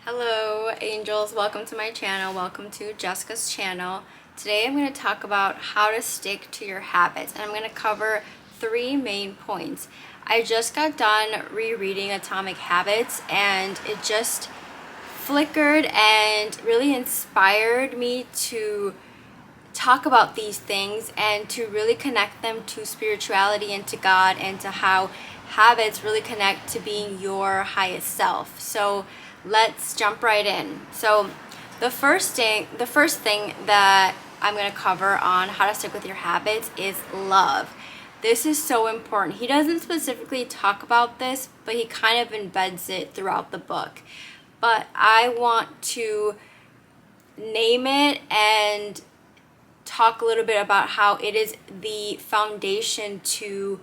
Hello angels, welcome to my channel. Welcome to Jessica's channel. Today I'm going to talk about how to stick to your habits, and I'm going to cover three main points. I just got done rereading Atomic Habits and it just flickered and really inspired me to talk about these things and to really connect them to spirituality and to God, and to how habits really connect to being your highest self. So let's jump right in. So the first thing that I'm going to cover on how to stick with your habits is love. This is so important. He doesn't specifically talk about this, but he kind of embeds it throughout the book. But I want to name it and talk a little bit about how it is the foundation to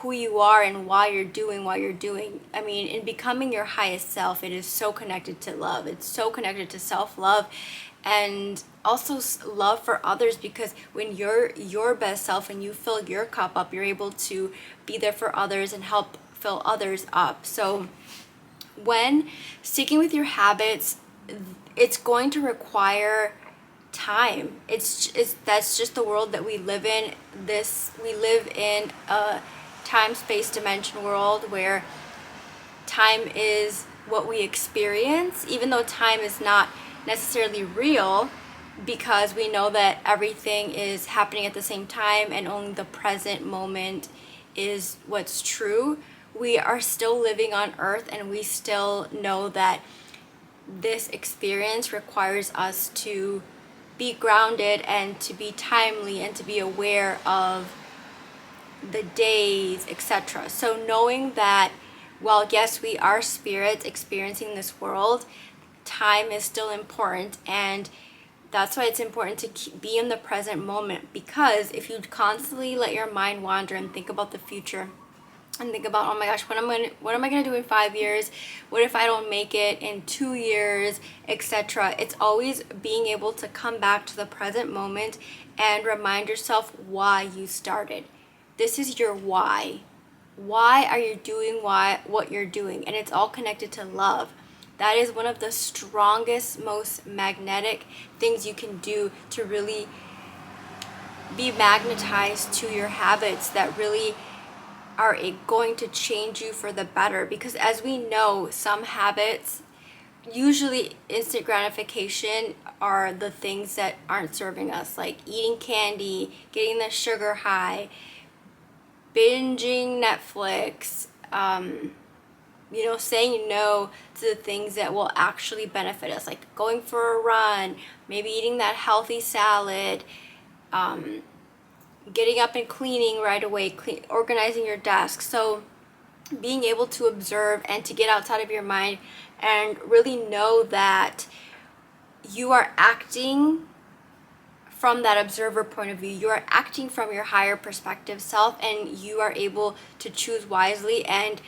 who you are and why you're doing what you're doing. I mean, in becoming your highest self, it is so connected to love. It's so connected to self-love and also love for others, because when you're your best self and you fill your cup up, you're able to be there for others and help fill others up. So when sticking with your habits, it's going to require time. It's that's just the world that we live in. We live in a time-space dimension world where time is what we experience, even though time is not necessarily real, because we know that everything is happening at the same time and only the present moment is what's true. We are still living on earth, and we still know that this experience requires us to be grounded and to be timely and to be aware of the days, etc. So knowing that while yes, we are spirits experiencing this world, time is still important, and that's why it's important to be in the present moment. Because if you constantly let your mind wander and think about the future and think about, oh my gosh, what am I gonna do in 5 years? What if I don't make it in 2 years, etc.? It's always being able to come back to the present moment and remind yourself why you started. This is your why. Why are you doing what you're doing? And it's all connected to love. That is one of the strongest, most magnetic things you can do to really be magnetized to your habits that really are going to change you for the better. Because as we know, some habits, usually instant gratification, are the things that aren't serving us, like eating candy, getting the sugar high, binging Netflix, saying no to the things that will actually benefit us, like going for a run, maybe eating that healthy salad, getting up and cleaning right away, organizing your desk. So being able to observe and to get outside of your mind and really know that you are acting from that observer point of view. You are acting from your higher perspective self, and you are able to choose wisely and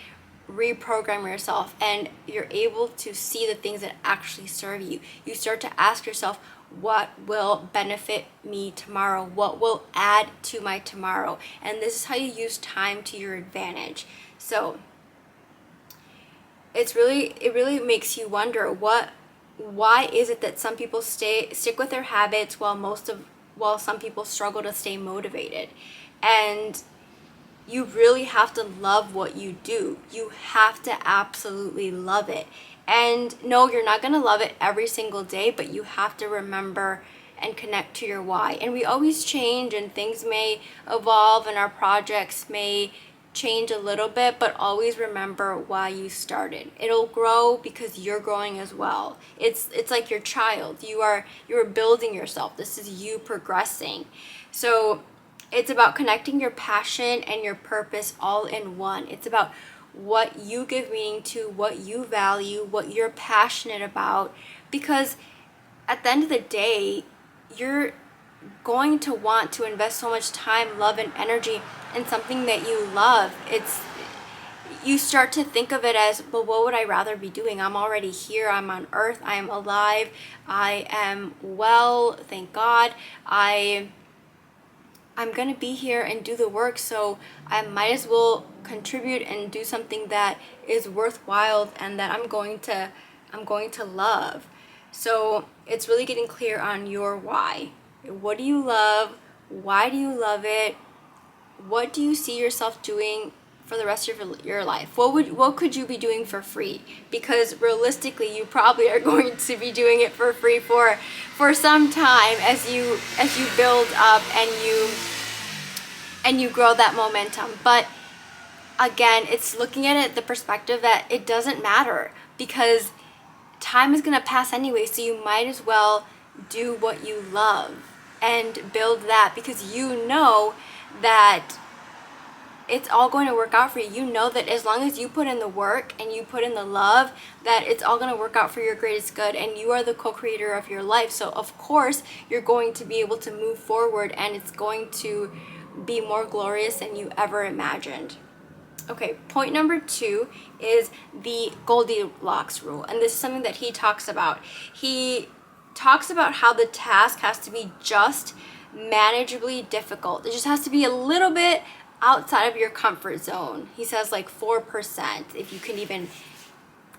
reprogram yourself, and you're able to see the things that actually serve you. You start to ask yourself, what will benefit me tomorrow? What will add to my tomorrow? And this is how you use time to your advantage. So it really makes you wonder, why is it that some people stick with their habits while some people struggle to stay motivated? And you really have to love what you do. You have to absolutely love it. And no, you're not going to love it every single day, but you have to remember and connect to your why. And we always change, and things may evolve, and our projects may change a little bit, but always remember why you started. It'll grow because you're growing as well. It's like your child. You're building yourself. This is you progressing. So it's about connecting your passion and your purpose all in one. It's about what you give meaning to, what you value, what you're passionate about, because at the end of the day, you're going to want to invest so much time, love, and energy in something that you love. You start to think of it as, well, what would I rather be doing? I'm already here. I'm on earth. I am alive. I am well, thank God. I'm going to be here and do the work, so I might as well contribute and do something that is worthwhile and that I'm going to I'm going to love. So it's really getting clear on your why. What do you love? Why do you love it? What do you see yourself doing for the rest of your life? What could you be doing for free? Because realistically, you probably are going to be doing it for free for some time as you build up and you grow that momentum. But again, it's looking at it the perspective that it doesn't matter, because time is going to pass anyway, so you might as well do what you love and build that, because you know that it's all going to work out for you. You know that as long as you put in the work and you put in the love, that it's all going to work out for your greatest good, and you are the co-creator of your life. So of course you're going to be able to move forward, and it's going to be more glorious than you ever imagined. Okay, point number 2 is the Goldilocks Rule, and this is something that he talks about. He talks about how the task has to be just manageably difficult. It just has to be a little bit outside of your comfort zone. He says like 4%, if you can even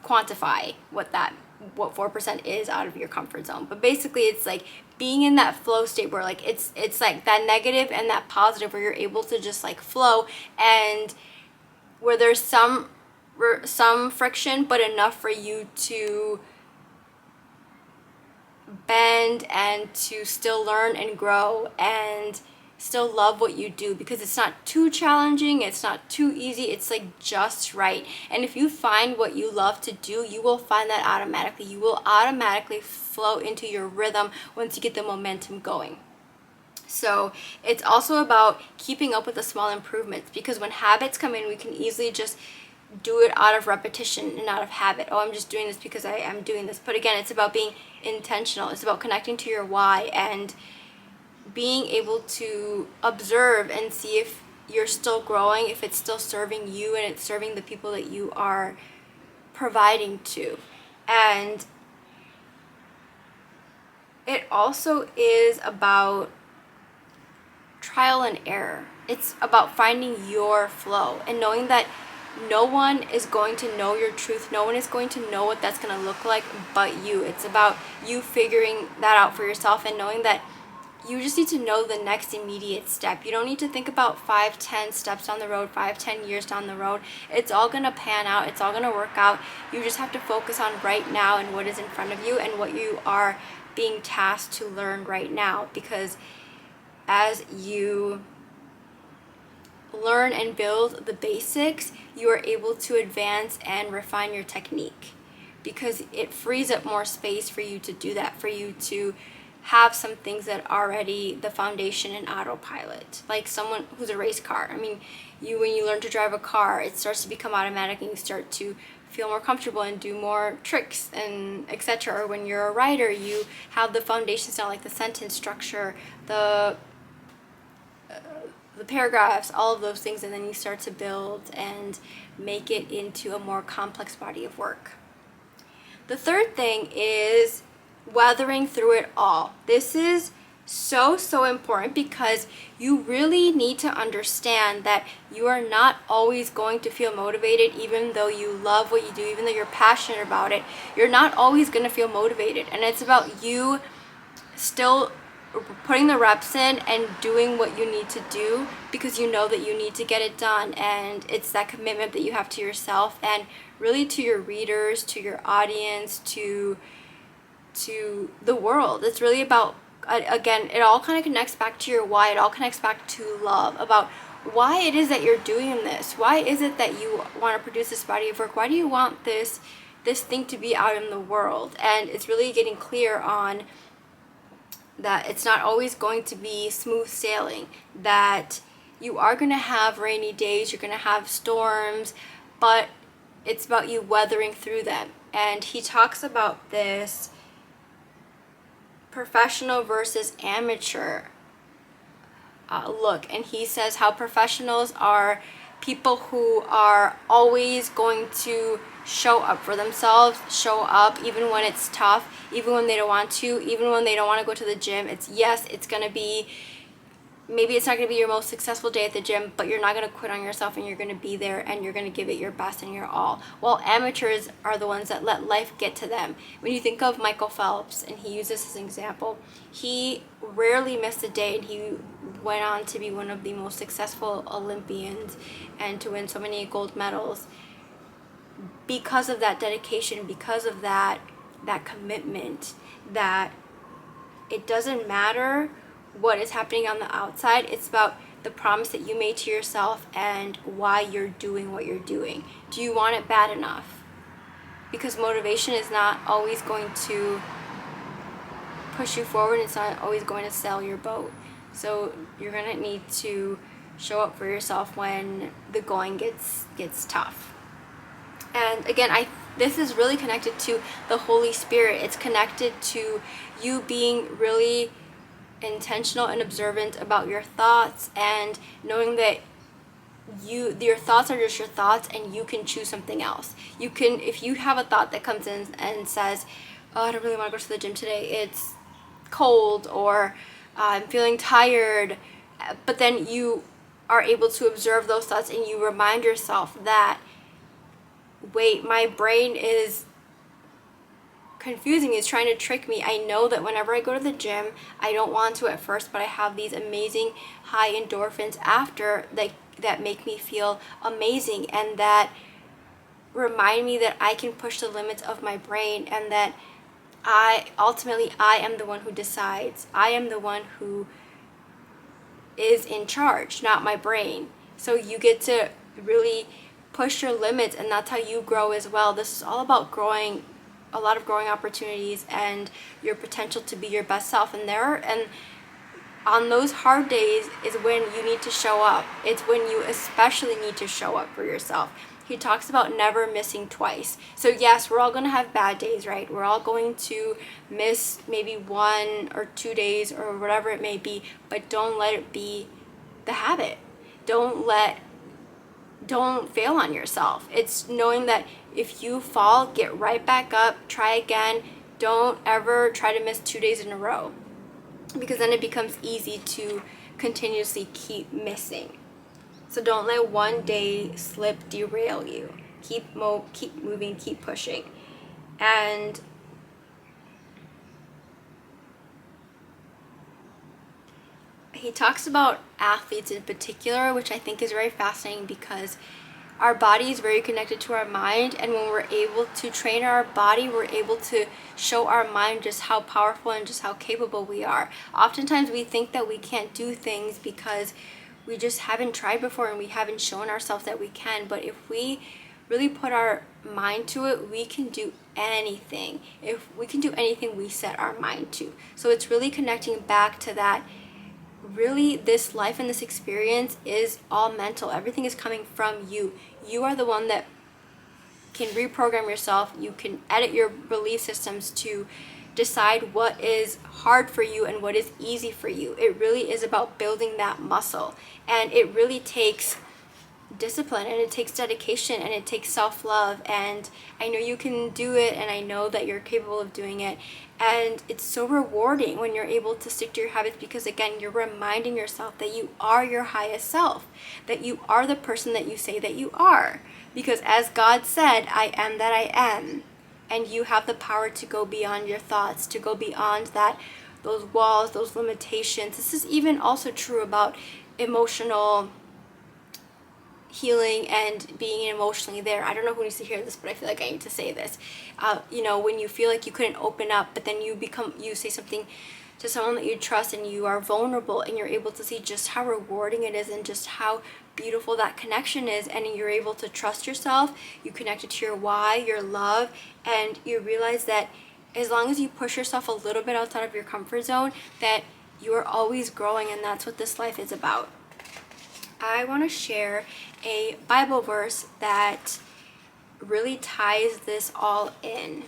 quantify what 4% is out of your comfort zone. But basically it's like being in that flow state where like it's like that negative and that positive, where you're able to just like flow, and where there's some friction, but enough for you to bend and to still learn and grow and still love what you do, because it's not too challenging, it's not too easy, it's like just right. And if you find what you love to do, you will find that automatically. You will automatically flow into your rhythm once you get the momentum going. So it's also about keeping up with the small improvements, because when habits come in, we can easily just do it out of repetition and out of habit. Oh, I'm just doing this because I am doing this. But again, it's about being intentional. It's about connecting to your why and being able to observe and see if you're still growing, if it's still serving you and it's serving the people that you are providing to. And it also is about trial and error. It's about finding your flow and knowing that no one is going to know your truth. No one is going to know what that's going to look like but you. It's about you figuring that out for yourself and knowing that you just need to know the next immediate step. You don't need to think about 5-10 steps down the road, 5-10 years down the road. It's all going to pan out. It's all going to work out. You just have to focus on right now and what is in front of you and what you are being tasked to learn right now. Because as you learn and build the basics, you are able to advance and refine your technique, because it frees up more space for you to do that, for you to have some things that are already the foundation in autopilot. Like someone who's a race car. I mean, when you learn to drive a car, it starts to become automatic and you start to feel more comfortable and do more tricks and etc. Or when you're a writer, you have the foundations down, like the sentence structure, the paragraphs, all of those things, and then you start to build and make it into a more complex body of work. The third thing is weathering through it all. This is so important, because you really need to understand that you are not always going to feel motivated. Even though you love what you do, even though you're passionate about it, you're not always going to feel motivated. And it's about you still putting the reps in and doing what you need to do, because you know that you need to get it done. And it's that commitment that you have to yourself and really to your readers, to your audience, to the world. It's really about, again, it all kind of connects back to your why. It all connects back to love, about why it is that you're doing this. Why is it that you want to produce this body of work? Why do you want this thing to be out in the world? And it's really getting clear on that it's not always going to be smooth sailing, that you are going to have rainy days, you're going to have storms, but it's about you weathering through them. And he talks about this professional versus amateur look, and he says how professionals are people who are always going to show up for themselves, show up even when it's tough, even when they don't want to, even when they don't want to go to the gym. It's going to be maybe it's not going to be your most successful day at the gym, but you're not going to quit on yourself, and you're going to be there and you're going to give it your best and your all. While amateurs are the ones that let life get to them. When you think of Michael Phelps, and he uses this as an example, he rarely missed a day, and he went on to be one of the most successful Olympians and to win so many gold medals because of that dedication, because of that commitment, that it doesn't matter what is happening on the outside. It's about the promise that you made to yourself and why you're doing what you're doing. Do you want it bad enough? Because motivation is not always going to push you forward. It's not always going to sail your boat. So you're going to need to show up for yourself when the going gets tough. And again, this is really connected to the Holy Spirit. It's connected to you being really intentional and observant about your thoughts, and knowing that your thoughts are just your thoughts, and you can choose something else. You can, if you have a thought that comes in and says, oh, I don't really want to go to the gym today, it's cold, or I'm feeling tired, but then you are able to observe those thoughts and you remind yourself that, wait, my brain is confusing, is trying to trick me. I know that whenever I go to the gym, I don't want to at first, but I have these amazing high endorphins after that make me feel amazing, and that remind me that I can push the limits of my brain, and that I am the one who decides. I am the one who is in charge, not my brain. So you get to really push your limits, and that's how you grow as well. This is all about growing, a lot of growing opportunities and your potential to be your best self. And on those hard days is when you need to show up. It's when you especially need to show up for yourself. He talks about never missing twice. So yes, we're all going to have bad days, right? We're all going to miss maybe 1 or 2 days or whatever it may be, but don't let it be the habit. Don't fail on yourself. It's knowing that if you fall, get right back up, try again. Don't ever try to miss 2 days in a row, because then it becomes easy to continuously keep missing. So don't let one day slip derail you. Keep moving, keep pushing. And he talks about athletes in particular, which I think is very fascinating, because our body is very connected to our mind, and when we're able to train our body, we're able to show our mind just how powerful and just how capable we are. Oftentimes we think that we can't do things because we just haven't tried before and we haven't shown ourselves that we can. But if we really put our mind to it, we can do anything. If we can do anything we set our mind to. So it's really connecting back to that. Really, this life and this experience is all mental. Everything is coming from you. You are the one that can reprogram yourself. You can edit your belief systems to decide what is hard for you and what is easy for you. It really is about building that muscle, and it really takes discipline, and it takes dedication, and it takes self-love. And I know you can do it, and I know that you're capable of doing it, and it's so rewarding when you're able to stick to your habits, because again, you're reminding yourself that you are your highest self, that you are the person that you say that you are, because as God said, I am that I am. And you have the power to go beyond your thoughts, to go beyond those walls, those limitations. This is even also true about emotional healing and being emotionally there. I don't know who needs to hear this, but I feel like I need to say this. When you feel like you couldn't open up, but then you say something to someone that you trust, and you are vulnerable, and you're able to see just how rewarding it is and just how beautiful that connection is, and you're able to trust yourself. You connect it to your why, your love, and you realize that as long as you push yourself a little bit outside of your comfort zone, that you are always growing, and that's what this life is about. I want to share a Bible verse that really ties this all in.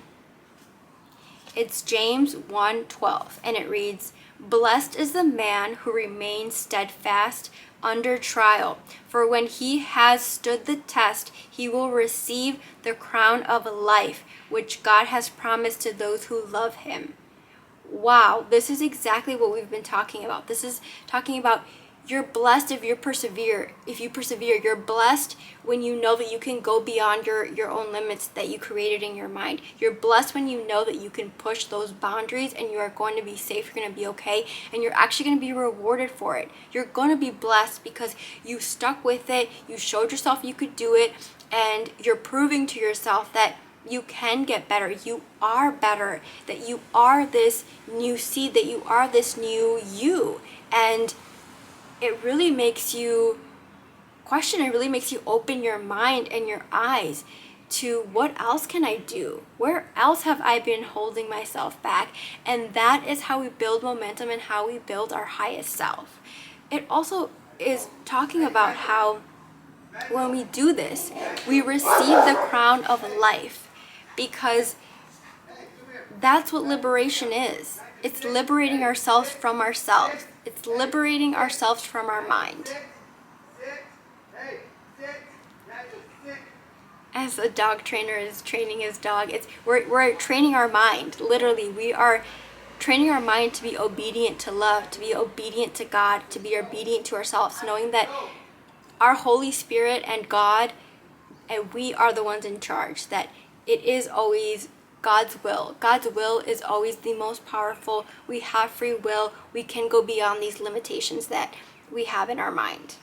It's James 1:12, and it reads, "Blessed is the man who remains steadfast under trial, for when he has stood the test, he will receive the crown of life, which God has promised to those who love him." Wow, this is exactly what we've been talking about. This is talking about you're blessed if you persevere. You're blessed when you know that you can go beyond your own limits that you created in your mind. You're blessed when you know that you can push those boundaries and you are going to be safe, you're going to be okay, and you're actually going to be rewarded for it. You're going to be blessed because you stuck with it, you showed yourself you could do it, and you're proving to yourself that you can get better, you are better, that you are this new seed, that you are this new you. And it really makes you question, it really makes you open your mind and your eyes to what else can I do? Where else have I been holding myself back? And that is how we build momentum and how we build our highest self. It also is talking about how when we do this, we receive the crown of life, because that's what liberation is. It's liberating ourselves from ourselves. It's liberating ourselves from our mind. As a dog trainer is training his dog, we're training our mind. Literally, we are training our mind to be obedient to love, to be obedient to God, to be obedient to ourselves, knowing that our Holy Spirit and God, and we are the ones in charge, that it is always God's will. God's will is always the most powerful. We have free will. We can go beyond these limitations that we have in our mind.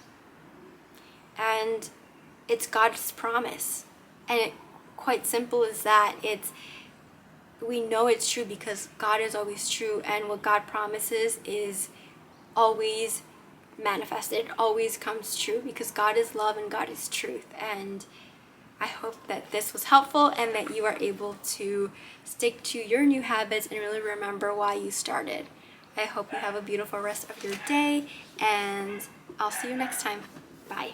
And it's God's promise. And it, quite simple as that. We know it's true because God is always true, and what God promises is always manifested. It always comes true because God is love and God is truth. And I hope that this was helpful and that you are able to stick to your new habits and really remember why you started. I hope you have a beautiful rest of your day, and I'll see you next time. Bye.